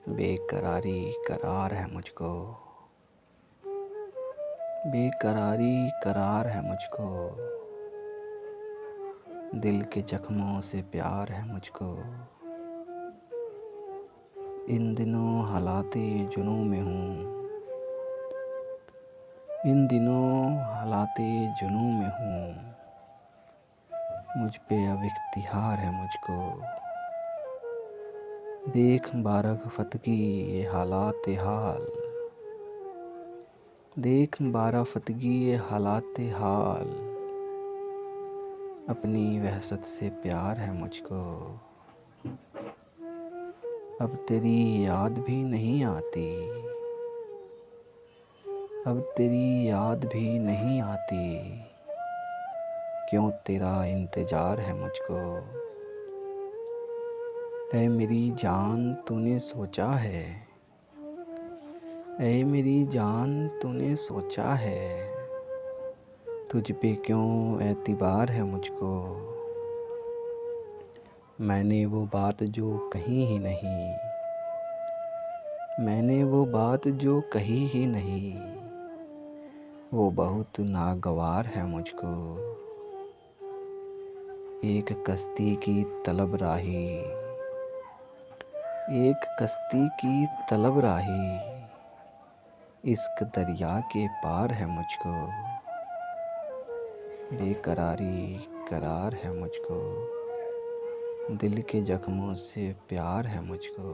बेकरारी करार है मुझको, बेकरारी करार है मुझको, दिल के जख्मों से प्यार है मुझको। इन दिनों हालाते जुनूं में हूँ, इन दिनों हालाते जुनूं में हूँ, मुझ पे अब इख्तियार है मुझको। देख बाराफ़तगी ये हालात हाल, देख बाराफ़तगी ये हालात हाल, अपनी वहशत से प्यार है मुझको। अब तेरी याद भी नहीं आती, अब तेरी याद भी नहीं आती, क्यों तेरा इंतज़ार है मुझको। ऐ मेरी जान तूने सोचा है, ऐ मेरी जान तूने सोचा है, तुझ पे क्यों एतबार है मुझको। मैंने वो बात जो कही ही नहीं, मैंने वो बात जो कही ही नहीं, वो बहुत नागवार है मुझको। एक कश्ती की तलब राही, एक कश्ती की तलब राही, इश्क दरिया के पार है मुझको। बेकरारी करार है मुझको, दिल के जख्मों से प्यार है मुझको।